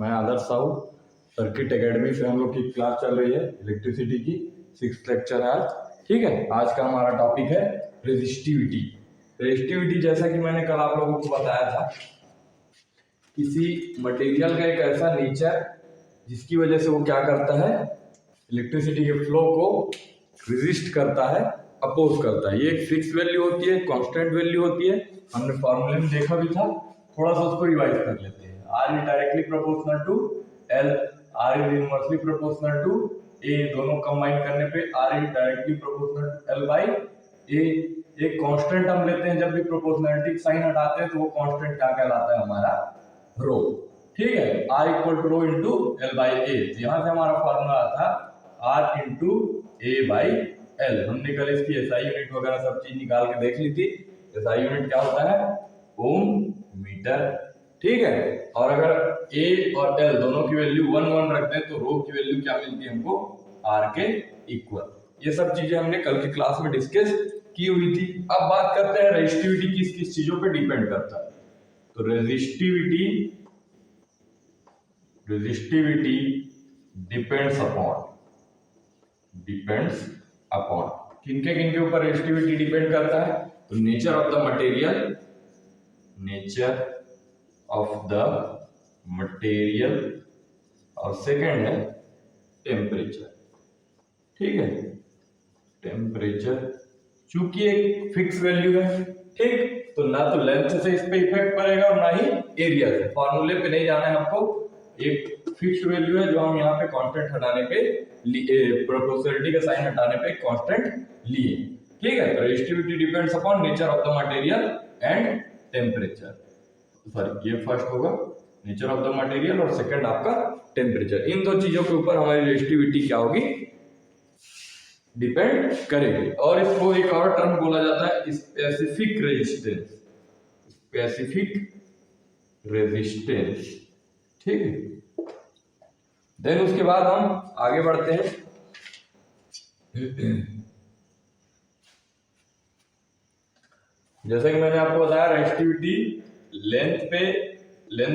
मैं आदर्श Sahu, circuit academy से हम लोग की क्लास चल रही है इलेक्ट्रिसिटी की, 6th लेक्चर है आज। ठीक है, आज का हमारा टॉपिक है रेजिस्टिविटी। रेजिस्टिविटी जैसा कि मैंने कल आप लोगों को बताया था, किसी मटेरियल का एक ऐसा नेचर जिसकी वजह से वो क्या करता है, इलेक्ट्रिसिटी के फ्लो को रेजिस्ट करता है, अपोज करता है। ये एक फिक्स वैल्यू होती है, कांस्टेंट वैल्यू होती है, हमने फॉर्मूले में देखा भी था, थोड़ा सा उसको रिवाइज कर लेते हैं। R is directly proportional to L, R is inversely proportional to A, दोनों कंबाइन करने पे R is directly proportional to L by A. एक कांस्टेंट हम लेते हैं, जब भी प्रोपोर्शनलिटी साइन हटाते हैं तो वो कांस्टेंट क्या कहलाता है, हमारा रो। ठीक है, R equal to rho into L by A. यहां से हमारा फॉर्मूला था R into A by L. हमने कल इसकी एसआई यूनिट वगैरह सब चीज निकाल के देख ली थी। एसआई यूनिट क्या होता है, ओम मीटर। ठीक है, और अगर ए और एल दोनों की वैल्यू 1 1 रखते हैं तो रो की वैल्यू क्या मिलती है हमको, आर के इक्वल। ये सब चीजें हमने कल की क्लास में डिस्कस की हुई थी। अब बात करते हैं रेजिस्टिविटी किस किस चीजों पे डिपेंड करता है। तो रेजिस्टिविटी डिपेंड्स अपॉन किनके किनके ऊपर रेजिस्टिविटी डिपेंड करता है, तो नेचर ऑफ द मटेरियल, और सेकंड है टेम्परेचर। ठीक है, टेम्परेचर चूंकि एक फिक्स वैल्यू है, ठीक, तो ना तो लेंथ से इस पे इफेक्ट पड़ेगा और ना ही एरिया से। फॉर्मूले पे नहीं जाना है आपको, एक फिक्स वैल्यू है जो हम यहाँ पे कांस्टेंट हटाने पे, प्रोपोर्शनलिटी का साइन हटाने पे कांस्टेंट लिए। ठीक है, तो resistivity depends upon nature of the material and temperature. Sorry, ये फर्स्ट होगा नेचर ऑफ द मटेरियल और सेकंड आपका टेम्परेचर। इन दो चीजों के ऊपर हमारी रेजिस्टिविटी क्या होगी, डिपेंड करेगी। और इसको एक और टर्म बोला जाता है स्पेसिफिक रेजिस्टेंस। ठीक है, देन उसके बाद हम आगे बढ़ते हैं। जैसे कि मैंने आपको बताया, रेजिस्टिविटी लेंथ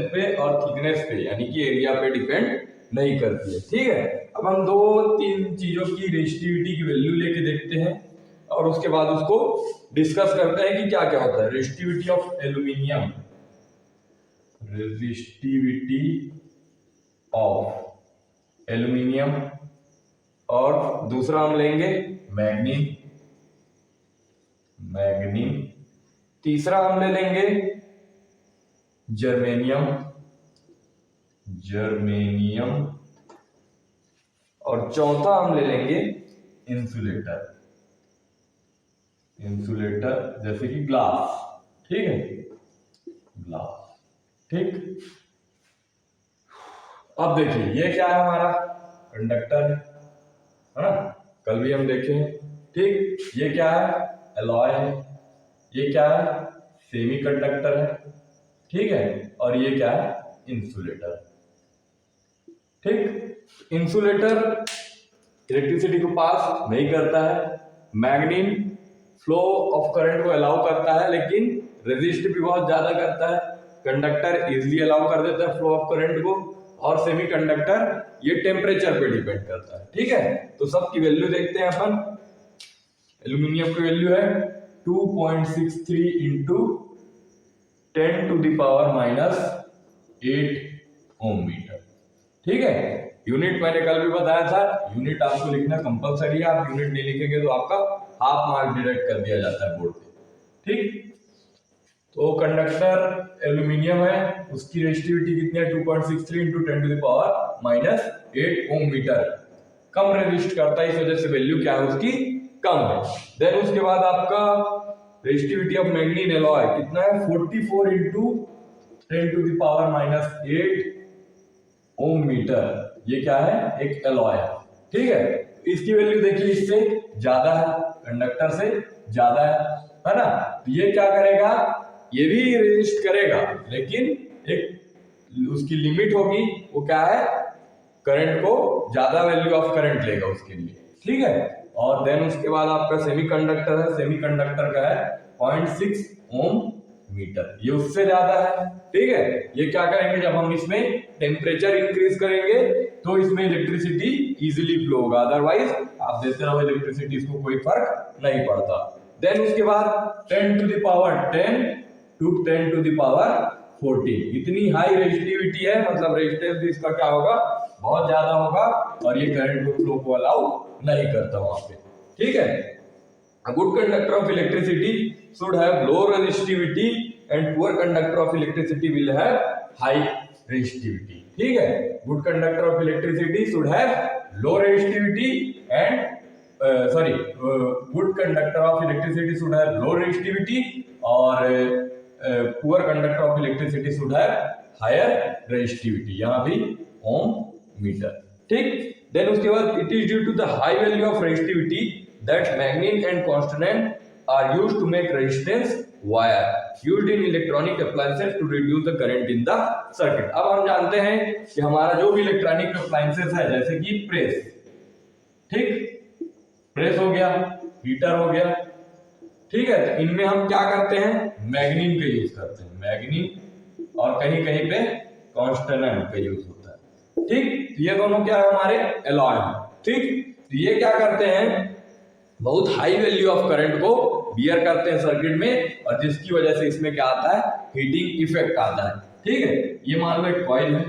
पे और थिकनेस पे यानी कि एरिया पे डिपेंड नहीं करती है। ठीक है, अब हम 2-3 चीजों की रेजिस्टिविटी की वैल्यू लेके देखते हैं और उसके बाद उसको डिस्कस करते हैं कि क्या क्या होता है। रेजिस्टिविटी ऑफ एल्यूमिनियम, और दूसरा हम लेंगे मैग्नीन, तीसरा हम ले लेंगे जर्मेनियम, और चौथा हम ले लेंगे इंसुलेटर जैसे कि ग्लास। ठीक है, ग्लास। ठीक, अब देखिए ये क्या है, हमारा कंडक्टर है ना, कल भी हम देखे हैं। ठीक, ये क्या है, एलॉय है। ये क्या है, सेमी कंडक्टर है। ठीक है, और ये क्या है, इंसुलेटर। ठीक, इंसुलेटर इलेक्ट्रिसिटी को पास नहीं करता है, मैग्नीन फ्लो ऑफ करंट को अलाउ करता है लेकिन रेजिस्ट भी बहुत ज्यादा करता है। कंडक्टर इजीली अलाउ कर देता है फ्लो ऑफ करंट को, और सेमी कंडक्टर ये टेम्परेचर पे डिपेंड करता है। ठीक है, तो सबकी वैल्यू देखते हैं अपन। एल्यूमिनियम की वैल्यू है 2.63 into 10 to the power -8 ohm metre. ठीक है, यूनिट मैंने कल भी बताया था, यूनिट आपको लिखना कंपलसरी है। आप यूनिट नहीं लिखेंगे तो आपका हाफ मार्क डिडक्ट कर दिया जाता है बोर्ड पे। ठीक, तो कंडक्टर एल्यूमिनियम है, उसकी रेजिस्टिविटी कितनी है, 2.63 into 10 to the power -8 ohm metre. कम रेजिस्ट करता है, इस वजह से वैल्यू क्या है उसकी, कम है। देन उसके बाद आपका रेजिस्टिविटी ऑफ मैग्नीन एलॉय कितना है, 44 into 10 to the power -8 ohm metre. ये क्या है, एक एलॉय है। ठीक है, इसकी वैल्यू देखिए इससे ज्यादा है, कंडक्टर से ज्यादा है ना। ये क्या करेगा, ये भी रेजिस्ट करेगा लेकिन एक उसकी लिमिट होगी, वो क्या है, करंट को ज्यादा वैल्यू ऑफ करंट लेगा उसके लिए। ठीक है, और देन उसके बाद आपका सेमीकंडक्टर है, सेमीकंडक्टर का है 0.6 ओम मीटर, ये उससे ज्यादा है। ठीक है, ये क्या करेंगे, जब हम इसमें टेम्परेचर इंक्रीज करेंगे तो इसमें इलेक्ट्रिसिटी इजीली फ्लो होगा, अदरवाइज आप देते रहो इलेक्ट्रिसिटी, इसको कोई फर्क नहीं पड़ता। देन उसके बाद 10 to the power 10 to 10 to the power 14, इतनी हाई रेजिस्टिविटी है, मतलब रेजिस्टेंस भी इसका क्या होगा, बहुत ज्यादा होगा, और ये करंट को फ्लो को अलाउ नहीं करता वहां पे। ठीक है, a good conductor of electricity should have low resistivity and poor conductor of electricity will have high resistivity। ठीक है, good conductor of electricity should have low resistivity and good conductor of electricity should have low resistivity और poor conductor of electricity should have higher resistivity, यहाँ भी ओम metre. ठीक, then उसके बाद it is due to the high value of resistivity that magnet and constant are used to make resistance wire used in electronic appliances to reduce the current in the circuit। अब हम जानते हैं कि हमारा जो भी इलेक्ट्रॉनिक अप्लायंसेस है, जैसे कि प्रेस, ठीक, प्रेस हो गया, हीटर हो गया, ठीक है, तो इनमें हम क्या करते हैं, मैग्नीन का यूज करते हैं, मैग्नीन, और कहीं कहीं पे कॉन्स्टेंट का यूज होता है। ठीक, ये दोनों क्या है, हमारे एलॉय हैं। ठीक, तो ये क्या करते हैं, बहुत हाई वैल्यू ऑफ करंट को बियर करते हैं सर्किट में, और जिसकी वजह से इसमें क्या आता है, हीटिंग इफेक्ट आता है। ठीक है, ये मान लो एक कॉइल है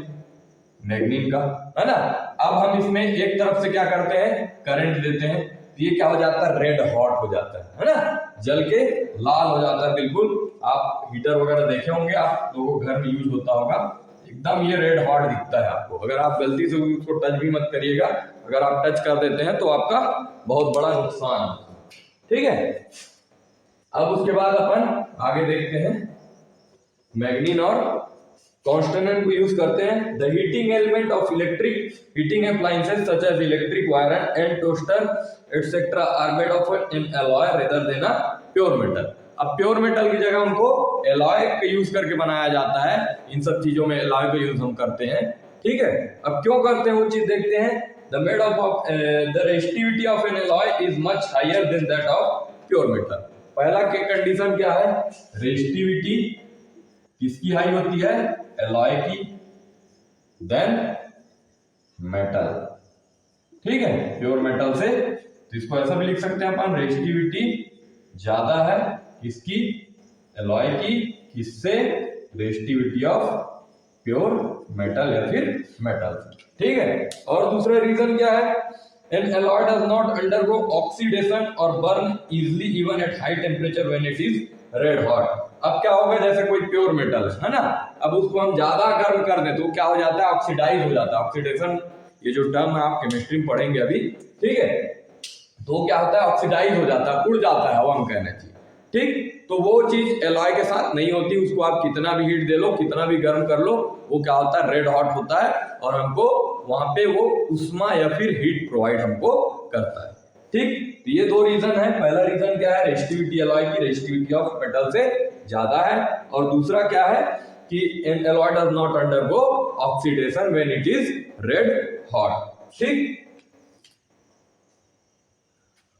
मैग्नीन का, है ना। अब हम इसमें एक तरफ से क्या करते हैं, करंट देते हैं, तो ये क्या हो जाता है, रेड हॉट हो जाता है ना, जल के लाल हो जाता है बिल्कुल। आप हीटर वगैरह देखे होंगे, आप लोगों के घर में यूज होता होगा, एकदम ये रेड हॉट दिखता है आपको। अगर आप गलती से उसको टच भी मत करिएगा, अगर आप टच कर देते हैं तो आपका बहुत बड़ा नुकसान है। ठीक है, अब उसके बाद अपन आगे देखते हैं, मैग्नीन और कॉन्स्टेंट को यूज करते हैं। The heating element of electric heating appliances such as electric wire and toaster etcetera are made of an alloy rather than a pure metal. अब प्योर मेटल की जगह उनको एलॉय का यूज करके बनाया जाता है, इन सब चीजों में एलॉय का यूज हम करते हैं। ठीक है, अब क्यों करते हैं वो चीज देखते हैं। the resistivity of an alloy is much higher than that of pure metal। पहला के कंडीशन क्या है, रेजिस्टिविटी किसकी हाई होती है, एलॉय की, देन मेटल। ठीक है, प्योर मेटल से, तो इसको ऐसा भी लिख सकते हैं अपन, रेजिस्टिविटी ज्यादा है किसकी, एलॉय की, किससे, रेजिस्टिविटी ऑफ प्योर मेटल या फिर मेटल। ठीक है, और दूसरा रीजन क्या है, an alloy does not undergo oxidation और burn easily even at high temperature when it is red hot. अब क्या होगा, जैसे कोई प्योर मेटल है ना, अब उसको हम ज्यादा गर्म कर दें तो क्या हो जाता है, ऑक्सीडाइज हो जाता है। ऑक्सीडेशन, ये जो टर्म है आप केमिस्ट्री में पढ़ेंगे अभी, ठीक है, तो क्या होता है, ऑक्सीडाइज हो जाता है, उड़ जाता है, हवा में कहना चाहिए। ठीक, तो वो चीज एलॉय के साथ नहीं होती, उसको आप कितना भी हीट दे लो, कितना भी गर्म कर लो, वो क्या होता है, रेड हॉट होता है, और हमको वहां पे वो उष्मा या फिर हीट प्रोवाइड हमको करता है। ठीक, तो ये दो रीजन है। पहला रीजन क्या है, रेजिस्टिविटी एलॉय की रेजिस्टिविटी ऑफ मेटल से ज्यादा है, और दूसरा क्या है कि N alloy does not undergo oxidation when it is red hot. ठीक,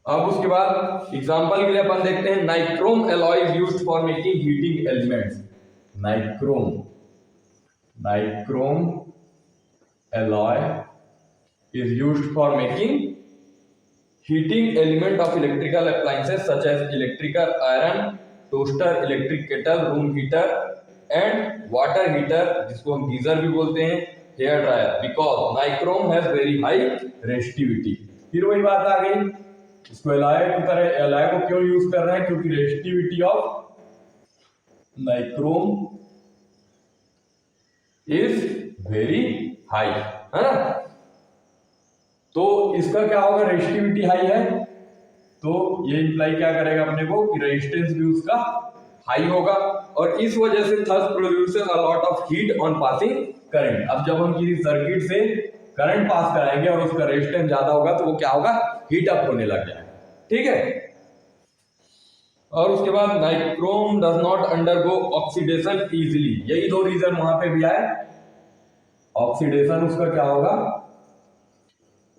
अब उसके बाद एग्जांपल के लिए अपन देखते हैं, nichrome alloy is used for making heating elements. Nichrome alloy is used for making heating element of electrical appliances such as electrical iron, toaster, electric kettle, room heater and water heater, जिसको हम geyser भी बोलते हैं, hair dryer, because nichrome has very high resistivity। फिर वही बात आ गई, इसको एलॉय की तरह, एलॉय को क्यों यूज कर रहे हैं, क्योंकि resistivity of nichrome is very high, है ना। तो इसका क्या होगा, रेजिस्टिविटी हाई है, तो ये इंप्लाई क्या करेगा अपने को कि रेजिस्टेंस भी उसका हाई होगा, और इस वजह से thus produces a lot of heat on passing current. अब जब हम किसी सर्किट से करंट पास कराएंगे और उसका रेजिस्टेंस ज्यादा होगा, तो वो क्या होगा, हीट अप होने लग जाएगा। ठीक है, और उसके बाद nichrome does not undergo oxidation easily, यही दो रीजन वहां पे भी आए। ऑक्सीडेशन उसका क्या होगा,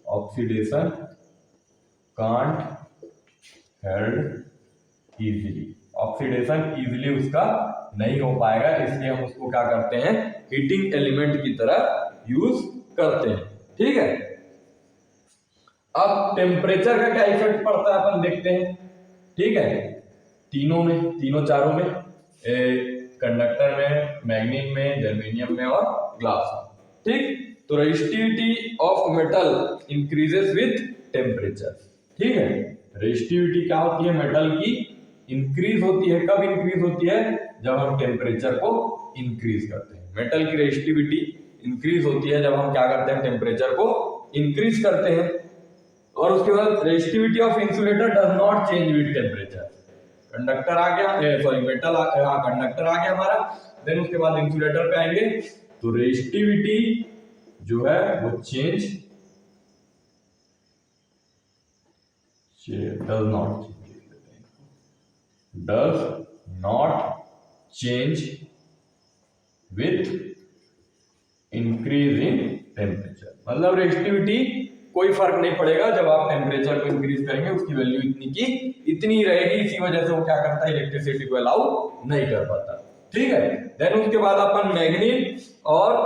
oxidation can't held easily, oxidation easily उसका नहीं हो पाएगा, इसलिए हम उसको क्या करते हैं, हीटिंग एलिमेंट की तरह यूज करते हैं। ठीक है, अब टेम्परेचर का क्या इफेक्ट पड़ता है अपन देखते हैं। ठीक है, तीनों चारों में, कंडक्टर में, मैग्नीन में, जर्मेनियम में और ग्लास में। ठीक, तो resistivity of metal increases with temperature. ठीक है, रेजिस्टिविटी क्या होती है मेटल की, इंक्रीज होती है। कब इंक्रीज होती है, जब हम टेम्परेचर को इंक्रीज करते हैं। मेटल की रेजिस्टिविटी इंक्रीज होती है जब हम क्या करते हैं, टेम्परेचर को इंक्रीज करते हैं। और उसके बाद resistivity of insulator does not change with temperature. Conductor आ गया, सॉरी मेटल कंडक्टर आ गया हमारा, देन उसके बाद इंसुलेटर पे आएंगे, तो रेजिस्टिविटी जो है वो change does not change with increase in temperature. मतलब रेजिस्टिविटी कोई फर्क नहीं पड़ेगा, जब आप टेम्परेचर को इंक्रीज करेंगे उसकी वैल्यू इतनी की इतनी रहेगी। इसी वजह से वो क्या करता है, इलेक्ट्रिसिटी को अलाउ नहीं कर पाता। ठीक है, देन उसके बाद अपन मैग्नीन और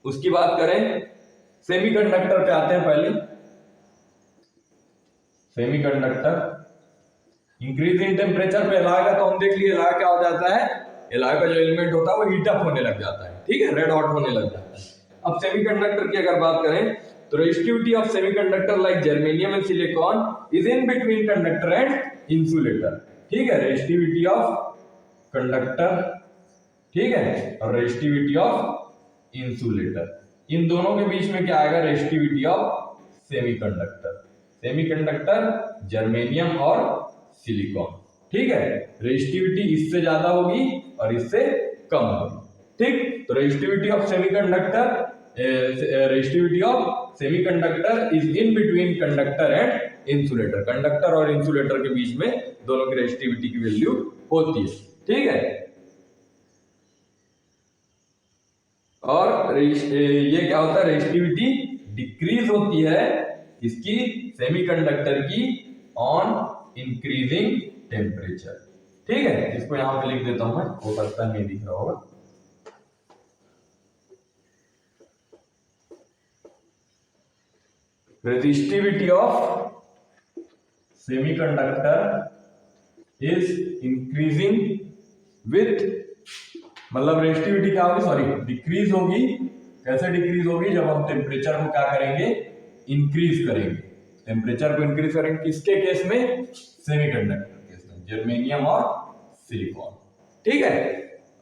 उसकी बात करें सेमीकंडक्टर पे आते हैं। पहले सेमीकंडक्टर इंक्रीज इन टेम्परेचर पे एलॉय का तो हम देख लिए, एलॉय क्या हो जाता है, एलॉय का जो एलिमेंट होता है वो हीट अप होने लग जाता है। ठीक है, रेड हॉट होने लग जाता है। अब सेमीकंडक्टर की अगर बात करें तो resistivity of semiconductor like germanium and silicon is in between conductor and insulator. ठीक है, रेजिस्टिविटी ऑफ कंडक्टर, ठीक है, और रेजिस्टिविटी ऑफ इंसुलेटर, इन दोनों के बीच में क्या आएगा, resistivity of semiconductor. Semiconductor germanium और सिलिकॉन। ठीक है, रेजिस्टिविटी इससे ज्यादा होगी और इससे कम होगी। ठीक, तो resistivity of semiconductor, resistivity of semiconductor is in between conductor and insulator. Conductor और इंसुलेटर के बीच में दोनों की रेजिस्टिविटी की वैल्यू होती है। ठीक है, और ये क्या होता है, रेजिस्टिविटी डिक्रीज होती है इसकी, सेमीकंडक्टर की, ऑन इंक्रीजिंग टेम्परेचर। ठीक है, इसको यहां पे लिख देता हूं मैं, हो सकता है नहीं दिख रहा होगा। Resistivity of semiconductor is increasing with, मतलब रेजिस्टिविटी क्या होगी, सॉरी डिक्रीज होगी। कैसे डिक्रीज होगी, जब हम टेम्परेचर को क्या करेंगे, इंक्रीज करेंगे। टेम्परेचर को इंक्रीज करेंगे किसके केस में, सेमीकंडक्टर केस में, जर्मेनियम और सिलिकॉन। ठीक है,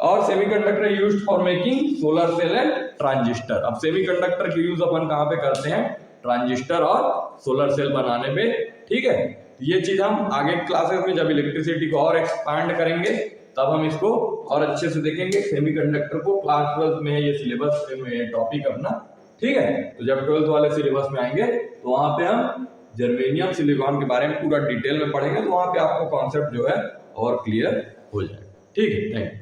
और semiconductor used for making solar cell and transistor. अब सेमीकंडक्टर की यूज अपन कहां पे करते हैं, ट्रांजिस्टर और सोलर सेल बनाने पे। ठीक है, ये चीज हम आगे क्लासेस में जब इलेक्ट्रिसिटी को और एक्सपांड करेंगे तब हम इसको और अच्छे से देखेंगे। सेमीकंडक्टर को क्लास 12 में ये सिलेबस में टॉपिक अपना। ठीक है, तो जब 12th वाले सिलेबस में आएंगे तो वहां पे हम जर्मेनियम सिलिकॉन के बारे में पूरा डिटेल में पढ़ेंगे, तो वहां पे आपको कॉन्सेप्ट जो है और क्लियर हो जाएगा। ठीक है, थैंक यू।